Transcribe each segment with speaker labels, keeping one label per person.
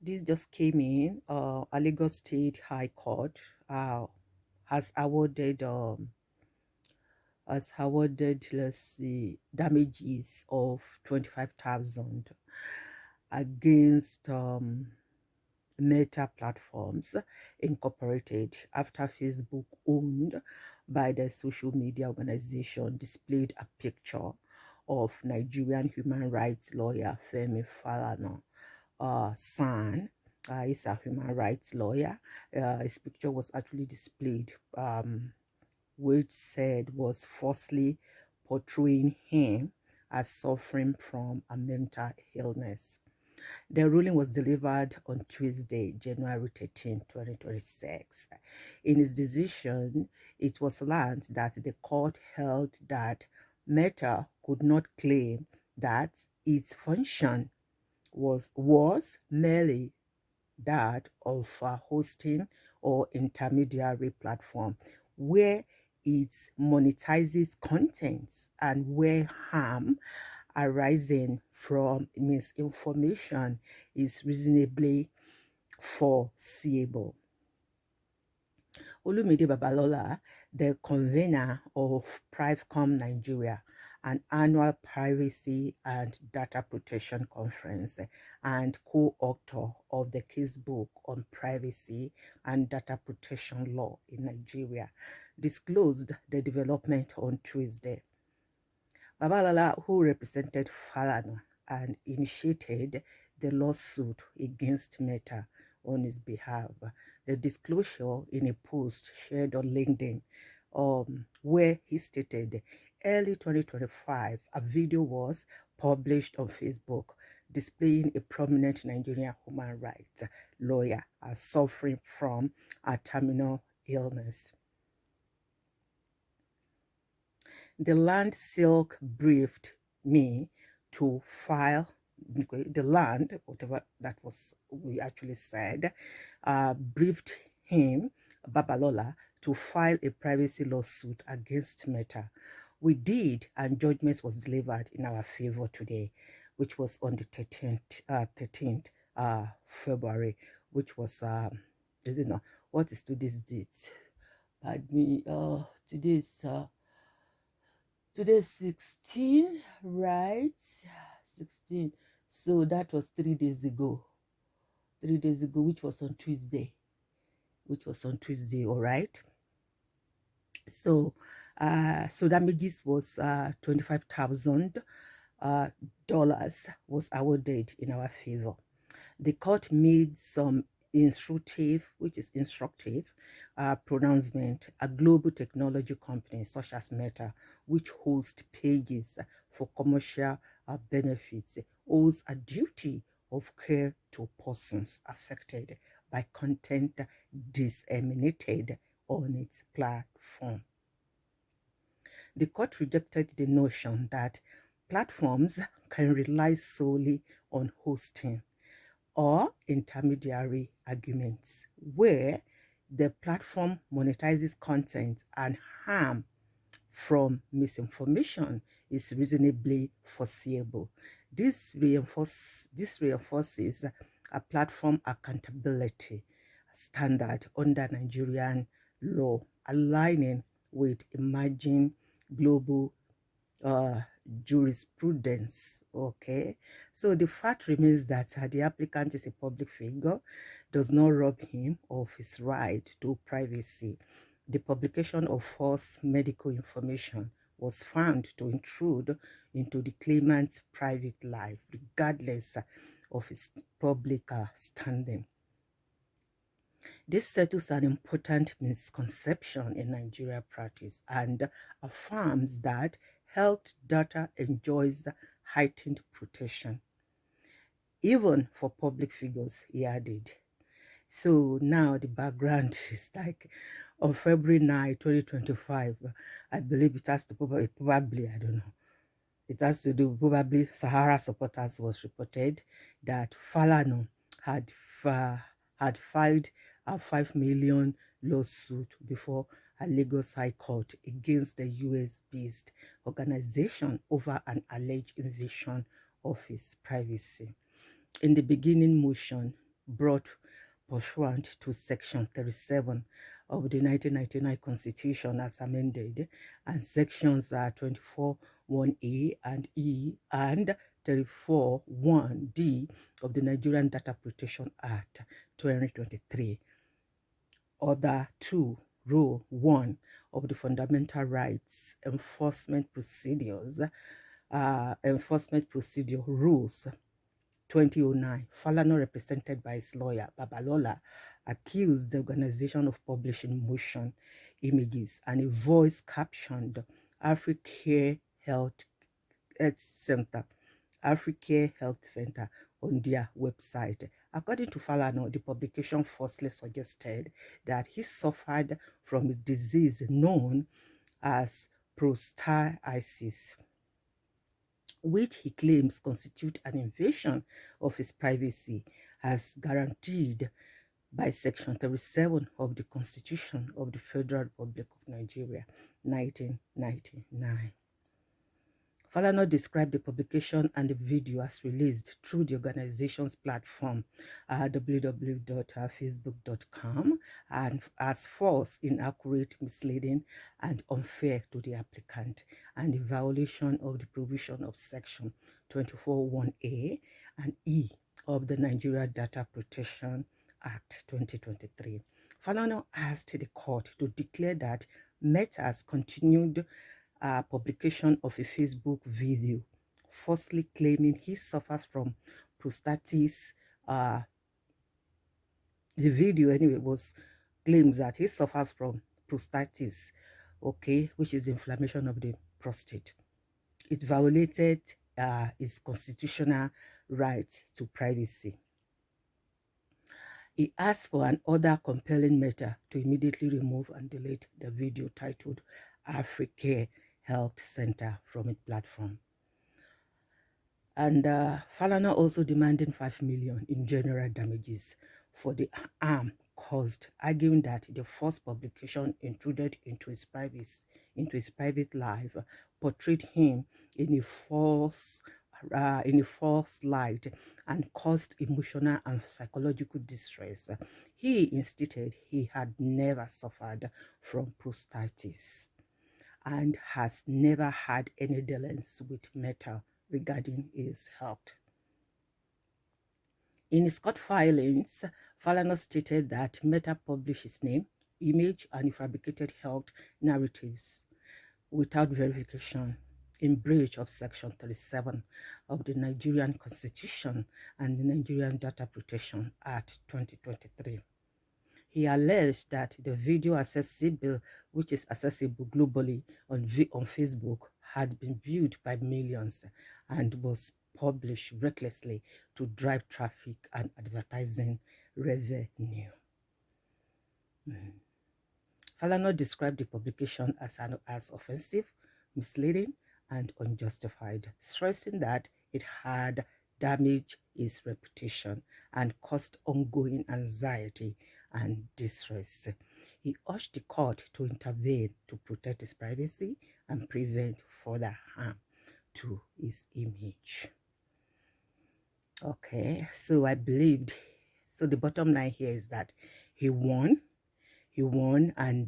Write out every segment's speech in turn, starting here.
Speaker 1: This just came in. A Lagos State High Court has awarded let's see, damages of 25,000 against Meta Platforms Incorporated after Facebook, owned by the social media organization, displayed a picture of Nigerian human rights lawyer Femi Falana son. He's a human rights lawyer. His picture was actually displayed, which said was falsely portraying him as suffering from a mental illness. The ruling was delivered on Tuesday, January 13, 2026. In its decision, it was learned that the court held that Meta could not claim that its function was merely that of a hosting or intermediary platform where it monetizes contents and where harm arising from misinformation is reasonably foreseeable. Olumide Babalola, the convener of PriveCom Nigeria, an annual privacy and data protection conference, and co-author of the casebook on privacy and data protection law in Nigeria, disclosed the development on Tuesday. Babalola, who represented Falana and initiated the lawsuit against Meta on his behalf, the disclosure in a post shared on LinkedIn, where he stated, early 2025, a video was published on Facebook displaying a prominent Nigerian human rights lawyer as suffering from a terminal illness. The land silk briefed me to file, the land, whatever that was, we actually said, briefed him, Babalola, to file a privacy lawsuit against Meta. We did, and judgment was delivered in our favor today, which was on the 13th February, which was, I don't know, what is today's date? Pardon me, today's 16, right? 16. So that was 3 days ago. 3 days ago, which was on Tuesday. All right. So damages was $25,000 dollars was awarded in our favor. The court made some instructive pronouncement. A global technology company such as Meta, which hosts pages for commercial benefits, owes a duty of care to persons affected by content disseminated on its platform. The court rejected the notion that platforms can rely solely on hosting or intermediary arguments where the platform monetizes content and harm from misinformation is reasonably foreseeable. This reinforces a platform accountability standard under Nigerian law, aligning with emerging global uh, jurisprudence. Okay, so the fact remains that the applicant is a public figure, does not rob him of his right to privacy. The publication of false medical information was found to intrude into the claimant's private life, regardless of his public standing. This settles an important misconception in Nigeria practice and affirms that health data enjoys heightened protection, even for public figures, he added. So now the background is like on February 9, 2025, I believe it has to probably, I don't know, it has to do probably Sahara supporters was reported that Falano had had filed a 5 million lawsuit before a Lagos High Court against the US-based organization over an alleged invasion of his privacy. In the beginning motion, brought pursuant to Section 37 of the 1999 Constitution as amended, and Sections 24 1A and E and 34 1D of the Nigerian Data Protection Act 2023. Order 2, Rule 1 of the Fundamental Rights Enforcement Procedure Rules 2009, Falana, represented by his lawyer, Babalola, accused the organization of publishing motion images and a voice captioned Africa Health Center, Africa Health Center on their website. According to Falana, the publication falsely suggested that he suffered from a disease known as prostatitis, which he claims constitute an invasion of his privacy as guaranteed by Section 37 of the Constitution of the Federal Republic of Nigeria, 1999. Falana described the publication and the video as released through the organization's platform, www.facebook.com, and as false, inaccurate, misleading, and unfair to the applicant, and in violation of the provision of Section 24(1)(a) and E of the Nigeria Data Protection Act 2023. Falana asked the court to declare that Meta's continued publication of a Facebook video falsely claiming he suffers from prostatitis. The video anyway claims that he suffers from prostatitis, okay, which is inflammation of the prostate. It violated his constitutional right to privacy. He asked for an order compelling Meta to immediately remove and delete the video titled Africa Health Center from its platform. And Falana also demanding 5 million in general damages for the harm caused, arguing that the false publication intruded into his private life, portrayed him in a false light, and caused emotional and psychological distress. He insisted he had never suffered from prostatitis and has never had any dealings with Meta regarding his health. In his court filings, Falana stated that Meta published his name, image, and fabricated health narratives without verification, in breach of Section 37 of the Nigerian Constitution and the Nigerian Data Protection Act 2023. He alleged that the video accessible, which is accessible globally on Facebook, had been viewed by millions and was published recklessly to drive traffic and advertising revenue. Falana described the publication as offensive, misleading, and unjustified, stressing that it had damaged his reputation and caused ongoing anxiety and distress. He urged the court to intervene to protect his privacy and prevent further harm to his image. Okay, so the bottom line here is that he won, and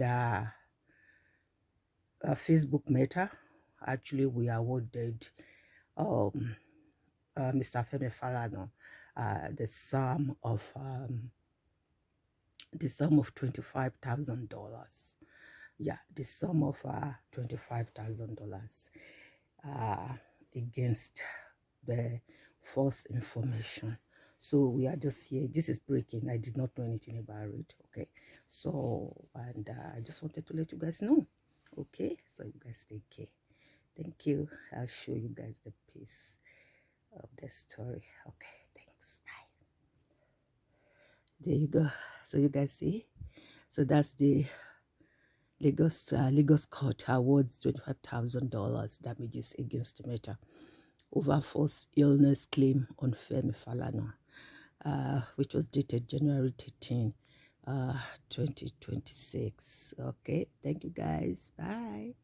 Speaker 1: Facebook Meta, actually we awarded Mr. Femi Falana the sum of $25,000. Yeah, the sum of $25,000 against the false information. So we are just here. This is breaking. I did not know anything about it. Okay, so and I just wanted to let you guys know. Okay, so you guys take care. Thank you. I'll show you guys the piece of the story. Okay, thanks. Bye. There you go. So you guys see. So that's the Lagos court awards $25,000 damages against Meta over false illness claim on Femi Falana, which was dated January 13, 2026. Okay, thank you guys. Bye.